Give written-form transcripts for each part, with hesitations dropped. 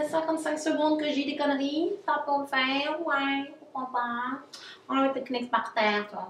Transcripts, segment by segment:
55 secondes que j'ai des conneries, ça peut le faire, ouais, pourquoi pas. On va mettre le Kleenex par terre, toi.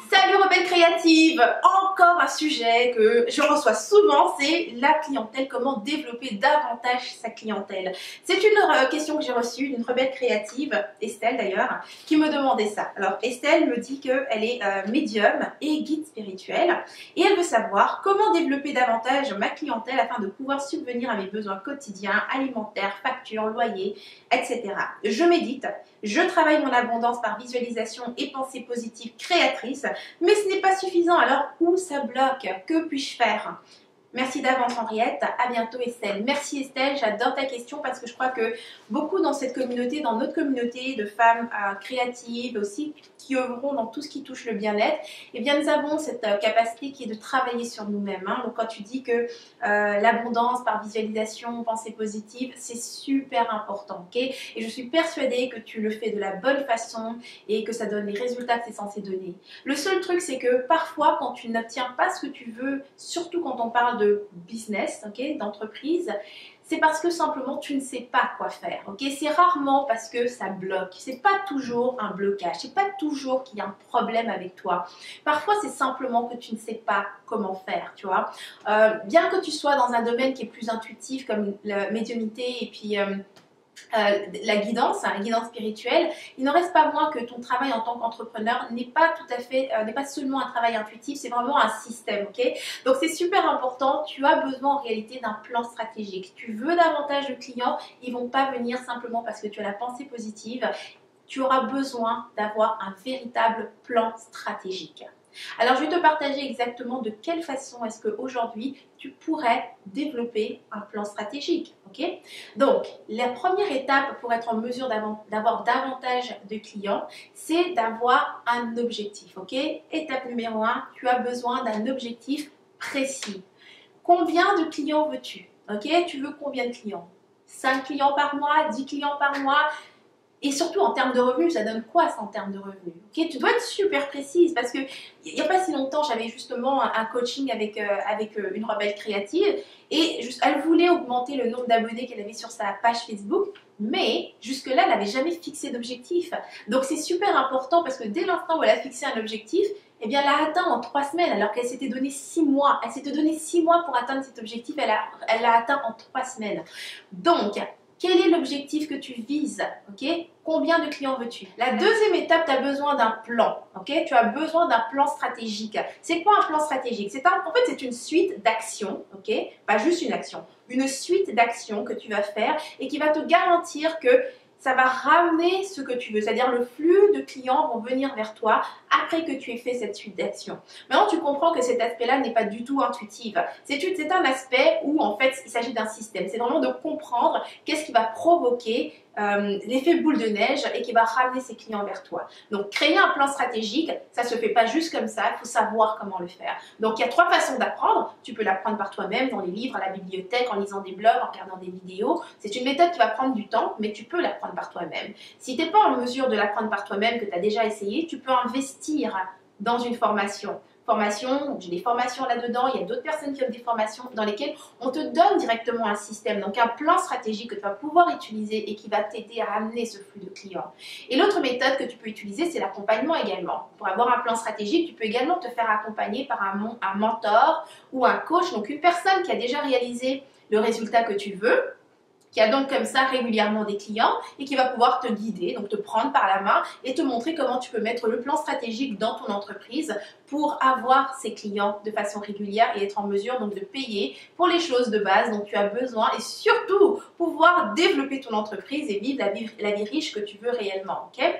Salut rebelle créative! Encore un sujet que je reçois souvent, c'est la clientèle, comment développer davantage sa clientèle. C'est une question que j'ai reçue d'une rebelle créative, Estelle d'ailleurs, qui me demandait ça. Alors Estelle me dit qu'elle est médium et guide spirituel et elle veut savoir comment développer davantage ma clientèle afin de pouvoir subvenir à mes besoins quotidiens, alimentaires, factures, loyers, etc. Je médite, je travaille mon abondance par visualisation et pensée positive créatrice, mais ce n'est pas suffisant. Alors où ça bloque? Que puis-je faire? Merci d'avance Henriette, à bientôt Estelle. Merci Estelle, j'adore ta question parce que je crois que beaucoup dans cette communauté, dans notre communauté de femmes créatives aussi, qui œuvront dans tout ce qui touche le bien-être, eh bien nous avons cette capacité qui est de travailler sur nous-mêmes. Hein. Donc quand tu dis que l'abondance par visualisation, pensée positive, c'est super important, ok? Et je suis persuadée que tu le fais de la bonne façon et que ça donne les résultats que c'est censé donner. Le seul truc, c'est que parfois quand tu n'obtiens pas ce que tu veux, surtout quand on parle de business, okay, d'entreprise, c'est parce que simplement tu ne sais pas quoi faire. Okay? C'est rarement parce que ça bloque. C'est pas toujours un blocage. C'est pas toujours qu'il y a un problème avec toi. Parfois c'est simplement que tu ne sais pas comment faire. Tu vois, bien que tu sois dans un domaine qui est plus intuitif comme la médiumnité et puis la guidance spirituelle, il n'en reste pas moins que ton travail en tant qu'entrepreneur n'est pas tout à fait, n'est pas seulement un travail intuitif, c'est vraiment un système, ok? Donc c'est super important, tu as besoin en réalité d'un plan stratégique. Tu veux davantage de clients, ils vont pas venir simplement parce que tu as la pensée positive, tu auras besoin d'avoir un véritable plan stratégique. Alors je vais te partager exactement de quelle façon est-ce qu'aujourd'hui tu pourrais développer un plan stratégique. Okay? Donc la première étape pour être en mesure d'avoir davantage de clients, c'est d'avoir un objectif. Okay? Étape numéro 1, tu as besoin d'un objectif précis. Combien de clients veux-tu? Okay? Tu veux combien de clients? 5 clients par mois, 10 clients par mois? Et surtout en termes de revenus, ça donne quoi ça en termes de revenus? Okay, tu dois être super précise parce que il n'y a pas si longtemps, j'avais justement un coaching avec une rebelle créative et elle voulait augmenter le nombre d'abonnés qu'elle avait sur sa page Facebook, mais jusque-là, elle n'avait jamais fixé d'objectif. Donc c'est super important parce que dès l'instant où elle a fixé un objectif, eh bien, elle l'a atteint en 3 semaines alors qu'elle s'était donné 6 mois. Elle s'était donné 6 mois pour atteindre cet objectif, elle l'a atteint en 3 semaines. Donc, quel est l'objectif que tu vises? Okay? Combien de clients veux-tu? La deuxième étape, tu as besoin d'un plan. Okay? Tu as besoin d'un plan stratégique. C'est quoi un plan stratégique? En fait, c'est une suite d'actions, okay? Pas juste une action, une suite d'actions que tu vas faire et qui va te garantir que ça va ramener ce que tu veux, c'est-à-dire le flux de clients vont venir vers toi après que tu aies fait cette suite d'actions. Maintenant, tu comprends que cet aspect-là n'est pas du tout intuitif. C'est un aspect où, en fait, il s'agit d'un système. C'est vraiment de comprendre qu'est-ce qui va provoquer l'effet boule de neige et qui va ramener ses clients vers toi. Donc, créer un plan stratégique, ça se fait pas juste comme ça, il faut savoir comment le faire. Donc, il y a 3 façons d'apprendre. Tu peux l'apprendre par toi-même, dans les livres, à la bibliothèque, en lisant des blogs, en regardant des vidéos. C'est une méthode qui va prendre du temps, mais tu peux l'apprendre par toi-même. Si tu n'es pas en mesure de l'apprendre par toi-même, que tu as déjà essayé, tu peux investir dans une formation. J'ai des formations là-dedans, il y a d'autres personnes qui ont des formations dans lesquelles on te donne directement un système, donc un plan stratégique que tu vas pouvoir utiliser et qui va t'aider à amener ce flux de clients. Et l'autre méthode que tu peux utiliser, c'est l'accompagnement également. Pour avoir un plan stratégique, tu peux également te faire accompagner par un mentor ou un coach, donc une personne qui a déjà réalisé le résultat que tu veux, qui a donc comme ça régulièrement des clients et qui va pouvoir te guider, donc te prendre par la main et te montrer comment tu peux mettre le plan stratégique dans ton entreprise pour avoir ces clients de façon régulière et être en mesure donc de payer pour les choses de base dont tu as besoin et surtout pouvoir développer ton entreprise et vivre la vie riche que tu veux réellement. Okay?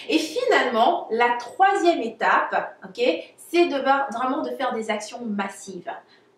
Et finalement, la 3e étape, okay, c'est vraiment de faire des actions massives.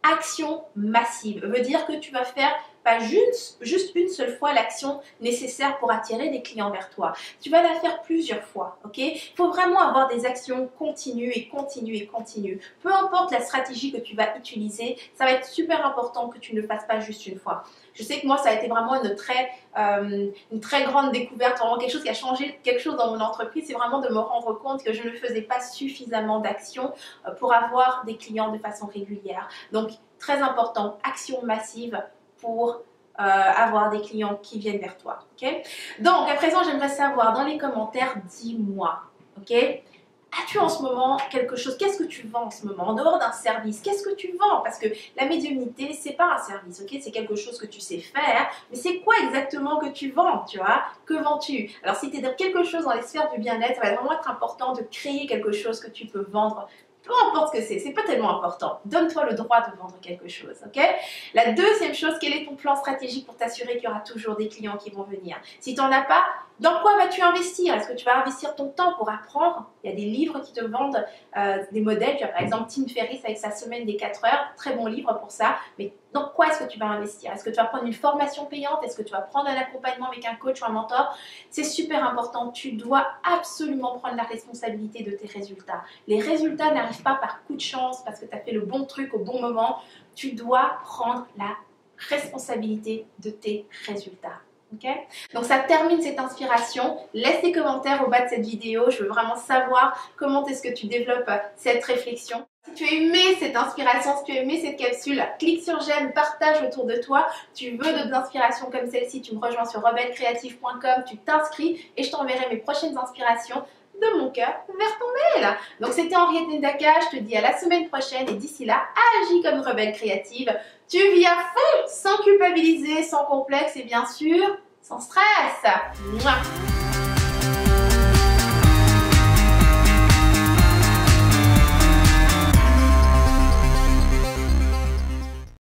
Action massive veut dire que tu vas faire pas juste une seule fois l'action nécessaire pour attirer des clients vers toi. Tu vas la faire plusieurs fois, ok? Il faut vraiment avoir des actions continues et continues et continues. Peu importe la stratégie que tu vas utiliser, ça va être super important que tu ne le fasses pas juste une fois. Je sais que moi, ça a été vraiment une très grande découverte, vraiment quelque chose qui a changé quelque chose dans mon entreprise, c'est vraiment de me rendre compte que je ne faisais pas suffisamment d'actions pour avoir des clients de façon régulière. Donc, très important, action massive pour avoir des clients qui viennent vers toi. Okay? Donc, à présent, j'aimerais savoir dans les commentaires, dis-moi, ok? As-tu en ce moment quelque chose? Qu'est-ce que tu vends en ce moment? En dehors d'un service, qu'est-ce que tu vends? Parce que la médiumnité, c'est pas un service, ok? C'est quelque chose que tu sais faire, mais c'est quoi exactement que tu vends, tu vois? Que vends-tu? Alors, si tu es dans quelque chose dans les sphères du bien-être, ça va vraiment être important de créer quelque chose que tu peux vendre. Peu importe ce que c'est pas tellement important. Donne-toi le droit de vendre quelque chose, ok? La deuxième chose, quel est ton plan stratégique pour t'assurer qu'il y aura toujours des clients qui vont venir? Si tu n'en as pas, dans quoi vas-tu investir? Est-ce que tu vas investir ton temps pour apprendre? Il y a des livres qui te vendent des modèles. Tu as par exemple Tim Ferriss avec sa semaine des 4 heures. Très bon livre pour ça. Mais dans quoi est-ce que tu vas investir? Est-ce que tu vas prendre une formation payante? Est-ce que tu vas prendre un accompagnement avec un coach ou un mentor? C'est super important. Tu dois absolument prendre la responsabilité de tes résultats. Les résultats n'arrivent pas par coup de chance parce que tu as fait le bon truc au bon moment. Tu dois prendre la responsabilité de tes résultats. Okay? Donc ça termine cette inspiration. Laisse des commentaires au bas de cette vidéo. Je veux vraiment savoir comment est-ce que tu développes cette réflexion. Si tu as aimé cette inspiration, si tu as aimé cette capsule, clique sur j'aime, partage autour de toi. Tu veux d'autres inspirations comme celle-ci, tu me rejoins sur rebellecreative.com, tu t'inscris et je t'enverrai mes prochaines inspirations de mon cœur vers ton mail. Donc c'était Henriette Ndaka, je te dis à la semaine prochaine et d'ici là, agis comme une rebelle créative. Tu vis à fond, sans culpabiliser, sans complexe et bien sûr, sans stress. Mouah.